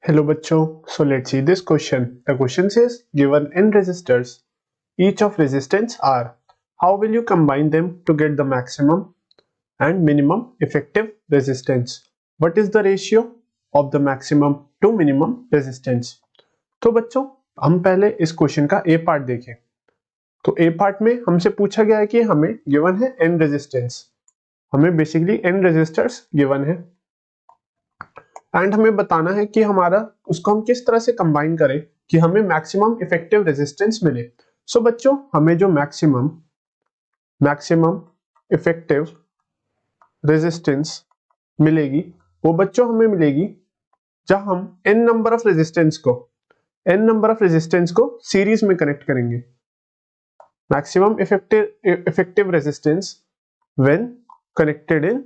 Hello बच्चों, so let's see this question. The question says given n resistors, each of resistance R. How will you combine them to get the maximum and minimum effective resistance? What is the ratio of the maximum to minimum resistance? तो बच्चों हम पहले इस question का ए part देखें। तो ए part में हमसे पूछा गया है कि हमें गिवन है n रेजिस्टेंस, हमें बेसिकली n रेजिस्टर्स गिवन है एंड हमें बताना है कि हमारा उसको हम किस तरह से कंबाइन करें कि हमें मैक्सिमम इफेक्टिव रेजिस्टेंस मिले। सो बच्चों हमें जो मैक्सिमम इफेक्टिव रेजिस्टेंस मिलेगी वो बच्चों हमें मिलेगी जब हम n नंबर ऑफ रेजिस्टेंस को सीरीज में कनेक्ट करेंगे। Maximum effective resistance when connected in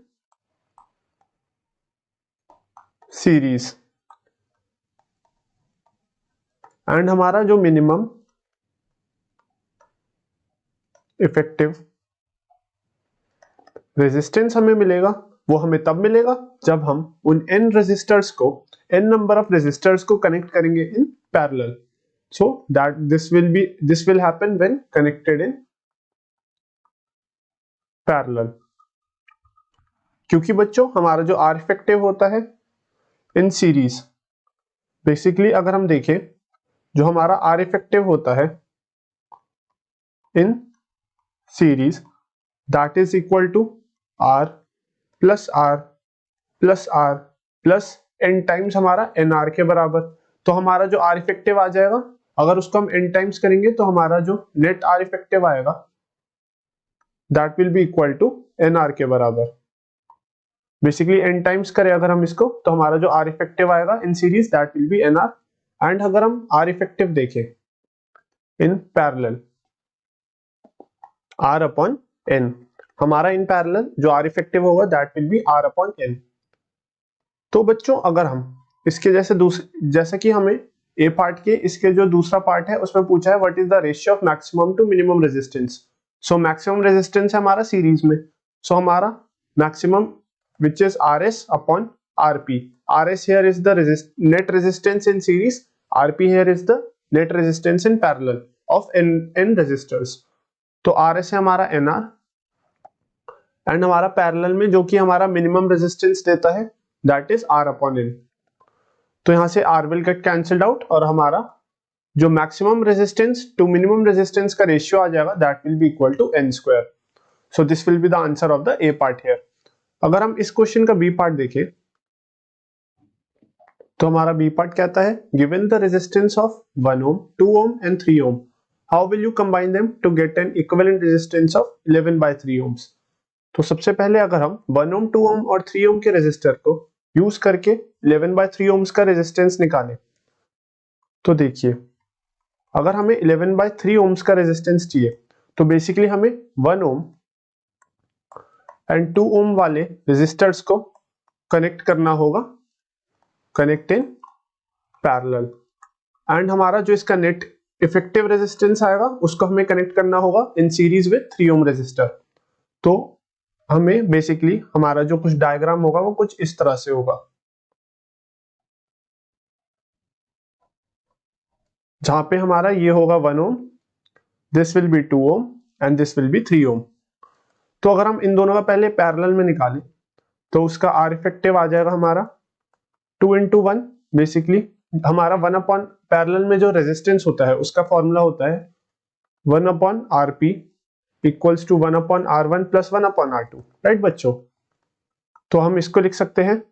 series and हमारा जो मिनिमम इफेक्टिव रेजिस्टेंस हमें मिलेगा वो हमें तब मिलेगा जब हम उन n रेजिस्टर्स को n नंबर ऑफ रेजिस्टर्स को कनेक्ट करेंगे in parallel. So that this will happen when connected in parallel, क्योंकि बच्चों हमारा जो R इफेक्टिव होता है इन सीरीज, बेसिकली अगर हम देखें जो हमारा R इफेक्टिव होता है in series that is equal to R plus R plus R plus n times हमारा NR के बराबर। तो हमारा जो R इफेक्टिव आ जाएगा अगर उसको हम n टाइम्स करेंगे तो हमारा जो नेट R इफेक्टिव आएगा that will be equal to NR के बराबर। बेसिकली n टाइम्स करें अगर हम इसको तो हमारा जो R इफेक्टिव आएगा इन series that will B NR। And अगर हम R इफेक्टिव देखें in parallel R upon N, हमारा इन पैरेलल जो R इफेक्टिव होगा that will B R upon N। तो बच्चों अगर हम इसके जैसे कि हमें ए पार्ट के इसके जो दूसरा पार्ट है उसमें पूछा है what is the ratio of maximum to minimum resistance. So maximum resistance है हमारा सीरीज में, सो हमारा maximum which is RS upon RP. RS here is the net resistance in series, RP here is the net resistance in parallel of n resistors. तो RS है हमारा NR and हमारा parallel में जो कि हमारा मिनिमम रेजिस्टेंस देता है that is R upon N। तो यहां से R will get cancelled out और हमारा जो maximum resistance to minimum resistance का रेशियो आ जाएगा that will be equal to n square. So this will be the answer of the A part here. अगर हम इस क्वेश्चन का बी पार्ट देखें तो हमारा बी पार्ट कहता है given the resistance of 1 ohm, 2 ohm and 3 ohm, how will you combine them to get an equivalent resistance of 11/3 ohms? तो सबसे पहले अगर हम 1 ohm, 2 ohm और 3 ohm के रेजिस्टर को यूज करके 11/3 ohms का रेजिस्टेंस निकालें तो देखिए अगर हमें 11/3 ohms का रेजिस्टेंस चाहिए तो बेसिकली हमें 1 ohm एंड 2 ohm वाले रेजिस्टर्स को कनेक्ट करना होगा, कनेक्ट इन पैरेलल। एंड हमारा जो इसका नेट इफेक्टिव रेजिस्टेंस आएगा उसको हमें कनेक्ट करना होगा in series with 3 ohm resistor. तो हमें बेसिकली हमारा जो कुछ डायग्राम होगा वो कुछ इस तरह से होगा, जहां पे हमारा ये होगा 1 ohm, this will be 2 ohm and this will B 3 ohm। तो अगर हम इन दोनों का पहले पैरेलल में निकालें तो उसका R इफेक्टिव आ जाएगा हमारा 2 into 1, बेसिकली हमारा 1 अपॉन पैरेलल में जो रेजिस्टेंस होता है उसका फॉर्मूला होता है 1 upon RP equals to 1 upon R1 plus 1 upon R2, right बच्चों। तो हम इसको लिख सकते हैं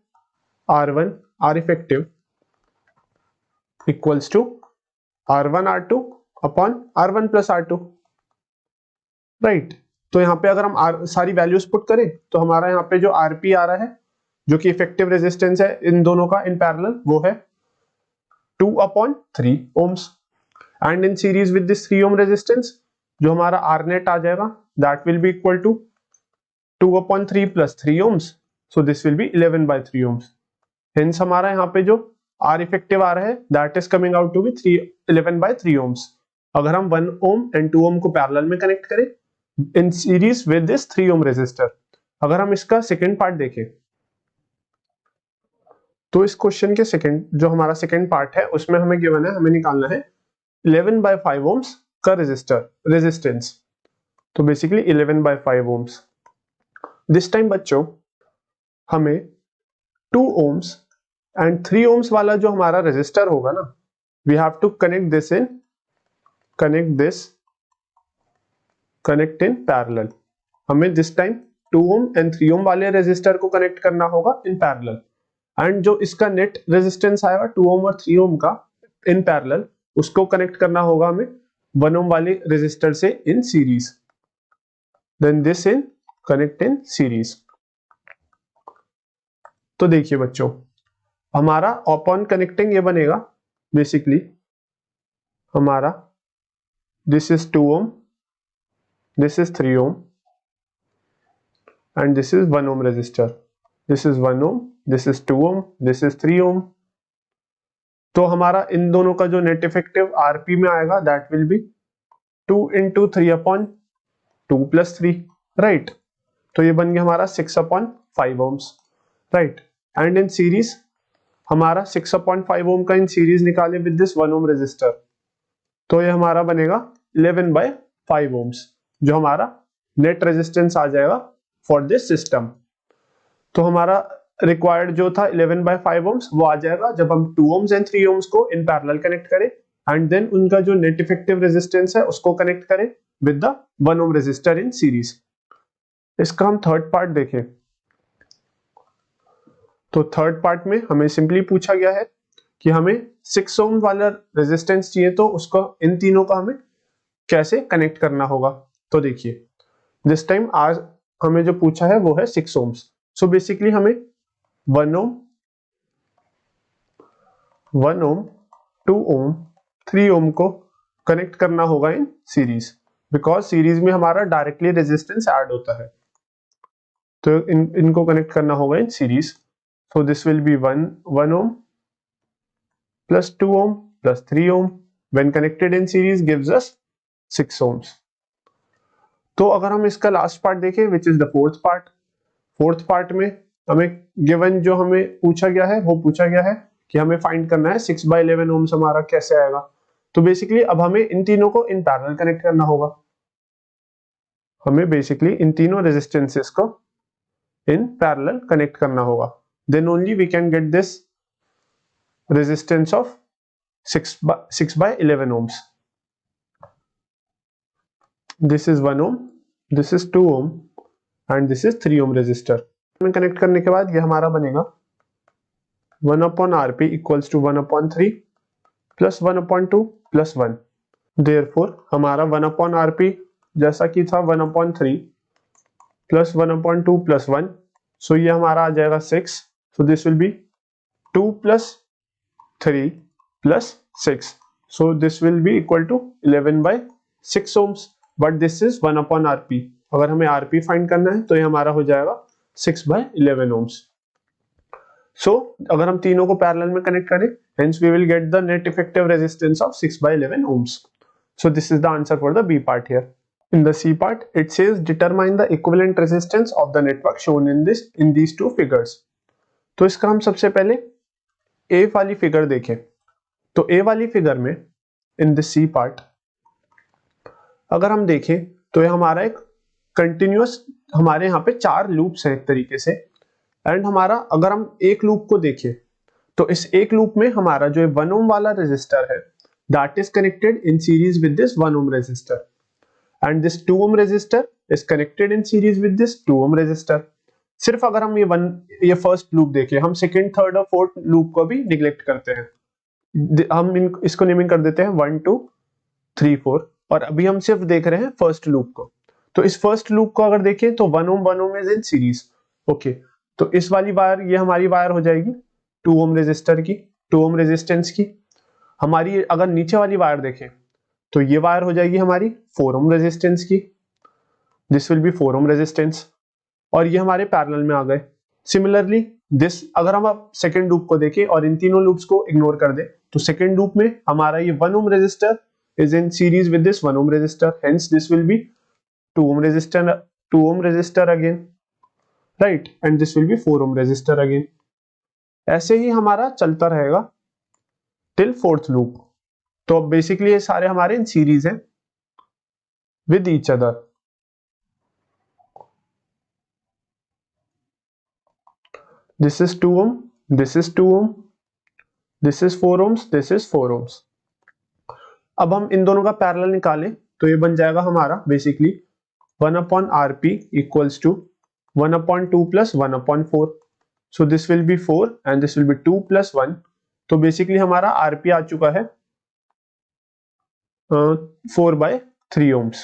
R1 R effective equals to R1 R2 upon R1 plus R2, right. तो यहाँ पे अगर हम सारी वैल्यूज पुट करें तो हमारा यहाँ पे जो RP आ रहा है जो कि इफेक्टिव रेजिस्टेंस है इन दोनों का इन पैरेलल वो है 2 upon 3 ohms and in series with this 3 ohm resistance जो हमारा R नेट आ जाएगा that will be equal to 2 upon 3 plus 3 ohms, so this will be 11/3 ohms। Hence हमारा यहाँ पे जो R इफेक्टिव आ रहा है that is coming out to be 11/3 ohms। अगर हम 1 ohm एंड 2 ohm को पैरेलल में कनेक्ट करें in series with this 3 ohm resistor. अगर हम इसका सेकेंड पार्ट देखें तो इस क्वेश्चन के सेकंड जो हमारा सेकंड पार्ट है उसमें हमें गिवन है, हमें निकालना है 11/5 ओम्स का रेजिस्टेंस। तो बेसिकली 11/5 ओम्स। दिस टाइम बच्चों हमें 2 ओम्स एंड 3 ओम्स वाला जो हमारा रेजिस्टर होगा ना, we have to connect in parallel. हमें this time 2 ohm and 3 ohm वाले रेजिस्टर को कनेक्ट करना होगा इन पैरेलल, एंड जो इसका नेट रेजिस्टेंस आएगा 2 ओम और 3 ओम का इन पैरेलल, उसको कनेक्ट करना होगा हमें 1 ओम वाले रेजिस्टर से in series. Then this in connect in series. तो देखिए बच्चों, हमारा अपॉन कनेक्टिंग ये बनेगा बेसिकली हमारा this is 2 ohm, this is 3 ohm and this is 1 ohm resistor. This is 1 ohm, this is 2 ohm, this is 3 ohm. तो हमारा इन दोनों का जो नेट इफेक्टिव आरपी में आएगा that will be 2 into 3/2 plus 3, right. तो ये बन गया हमारा 6/5 ohms, right. And in series हमारा 6/5 ohm का इन सीरीज निकाले विद दिस 1 ohm रेजिस्टर, तो ये हमारा बनेगा 11/5 ohms, जो हमारा नेट रेजिस्टेंस आ जाएगा फॉर दिस सिस्टम। तो हमारा रिक्वायर्ड जो था 11/5 ohms वो आ जाएगा जब हम 2 ohms एंड 3 ohms को इन पैरेलल कनेक्ट करें एंड देन उनका जो नेट इफेक्टिव रेजिस्टेंस है उसको कनेक्ट करें with the 1 ohm resistor in series. इसका हम थर्ड पार्ट देखें तो थर्ड पार्ट में हमें सिंपली पूछा गया है कि हमें 6 ohm वाला रेजिस्टेंस चाहिए, तो उसको इन तीनों का हमें कैसे कनेक्ट करना होगा। तो देखिए दिस टाइम आज हमें जो पूछा है वो है 6 ohms। सो बेसिकली हमें 1 ohm, 2 ohm, 3 ohm को कनेक्ट करना होगा इन सीरीज, बिकॉज सीरीज में हमारा डायरेक्टली रेजिस्टेंस ऐड होता है, तो इनको कनेक्ट करना होगा in series. So this will B 1 ohm plus 2 ohm plus 3 ohm when connected in series gives us 6 ohms। तो अगर हम इसका लास्ट पार्ट देखें which is the fourth part में हमें गिवन जो हमें पूछा गया है वो पूछा गया है कि हमें फाइंड करना है 6/11 ohms हमारा कैसे आएगा। तो बेसिकली अब हमें इन तीनों को इन पैरेलल कनेक्ट करना होगा, हमें बेसिकली इन तीनों रेजिस्टेंसेस को इन पैरेलल कनेक्ट करना होगा, then only we can get this resistance of 6/11 ohms। This is 1 ohm, this is 2 ohm and this is 3 ohm resistor में कनेक्ट करने के बाद ये हमारा बनेगा 1/RP equals to 1/3 plus 1/2 plus 1। Therefore हमारा 1/RP जैसा कि था 1/3 प्लस 1/2 प्लस 1, सो ये हमारा आ जाएगा 6। So this will be 2 plus 3 plus 6, so this will be equal to 11/6 ohms, but this is 1/RP। अगर हमें RP फाइंड करना है तो ये हमारा हो जाएगा 6/11 ohms। सो अगर हम तीनों को पैरेलल में कनेक्ट करें, hence we will get the net effective resistance of 6/11 ohms। So this is the answer for the B part here. In the C part, it says determine the equivalent resistance of the network shown in these two figures। तो इसका हम सबसे पहले A वाली figure देखें। तो A वाली figure में in the C part अगर हम देखें तो ये हमारा एक कंटिन्यूअस, हमारे यहाँ पे 4 लूप्स हैं एक तरीके से, एंड हमारा अगर हम एक लूप को देखें तो इस एक लूप में हमारा जो 1 ohm वाला रेजिस्टर है that is connected in series with this 1 ohm resistor, and this 2 ohm resistor is connected in series with this 2 ohm resistor. सिर्फ अगर हम ये फर्स्ट लूप देखें, हम सेकंड, थर्ड और फोर्थ लूप को भी निगलेक्ट करते हैं, हम इसको नेमिंग कर देते हैं 1 2 3 4, और अभी हम सिर्फ देख रहे हैं फर्स्ट लूप को। तो इस फर्स्ट लूप को अगर देखें तो 1 ohm is in series, okay. तो इस वाली वायर, ये हमारी वायर हो जाएगी 2 ohm रेजिस्टर की, 2 ohm रेजिस्टेंस की। हमारी अगर नीचे वाली वायर देखें तो ये वायर हो जाएगी हमारी 4 ohm रेजिस्टेंस की, this will be 4 ohm resistance, और ये हमारे पैरेलल में आ गए। सिमिलरली दिस, अगर हम अब सेकेंड लूप को देखें और इन तीनों लूप्स को इग्नोर कर दें तो सेकेंड लूप में हमारा ये 1 ohm resistor is in series with this 1 ohm resistor, hence this will be 2 ohm resistor again, right, and this will be 4 ohm resistor again, ऐसे ही हमारा चलता रहेगा टिल फोर्थ लूप। तो बेसिकली ये सारे हमारे इन सीरीज हैं with each other. This is 2 ohm, this is 2 ohm, this is 4 ohms, this is 4 ohms। अब हम इन दोनों का पैरेलल निकालें तो ये बन जाएगा हमारा basically 1/rp equals to 1/2 plus 1/4। So this will be 4 and this will be 2 plus 1। तो बेसिकली हमारा rp आ चुका है 4/3 ohms,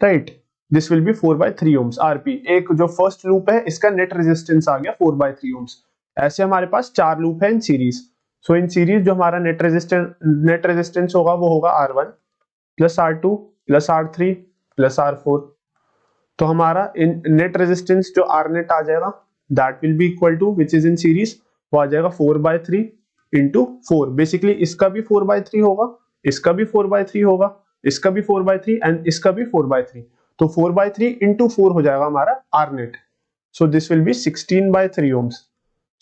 right. This will B 4/3 ohms rp। एक जो फर्स्ट लूप है इसका नेट रेजिस्टेंस आ गया 4/3 ohms। ऐसे हमारे पास 4 लूप है in series. So in series जो हमारा नेट रेजिस्टेंस होगा वो होगा R1 plus R2 plus R3 plus R4। तो हमारा इन नेट रेजिस्टेंस जो R नेट आ जाएगा that will be equal to which is in series, वो आ जाएगा 4/3 इंटू 4। बेसिकली इसका भी 4/3 होगा, इसका भी 4/3 होगा, इसका भी 4/3 एंड इसका भी 4/3। तो 4/3 इंटू 4 हो जाएगा हमारा R net. So this will B 16/3 ohms।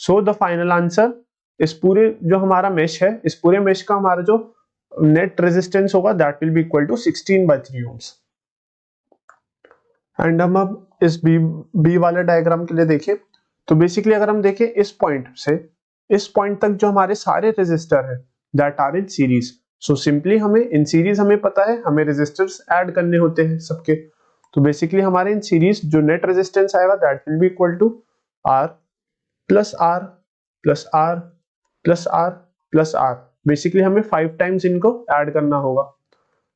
So the final answer, इस पूरे जो हमारा मेश है, इस पूरे मेश का हमारा जो नेट रेजिस्टेंस होगा that will be equal to 16/3 ohms। And हम अब इस बी वाले डायग्राम के लिए देखें तो बेसिकली अगर हम देखें इस पॉइंट से इस पॉइंट तक जो हमारे सारे रेजिस्टर है that are in series. So simply हमें इन सीरीज हमें पता है हमें रेजिस्टर्स ऐड करने होते हैं सबके। तो बेसिकली हमारे इन सीरीज जो नेट रेजिस्टेंस आएगा that will be equal to R plus R plus R plus R plus R. Basically हमें 5 टाइम्स इनको ऐड करना होगा।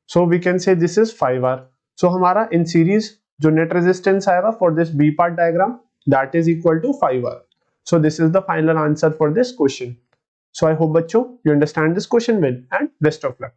So we can say this is 5R। So हमारा इन सीरीज जो net resistance आएगा for this B part diagram that is equal to 5R। So this is the final answer for this question. So I hope बच्चों you understand this question well and best of luck.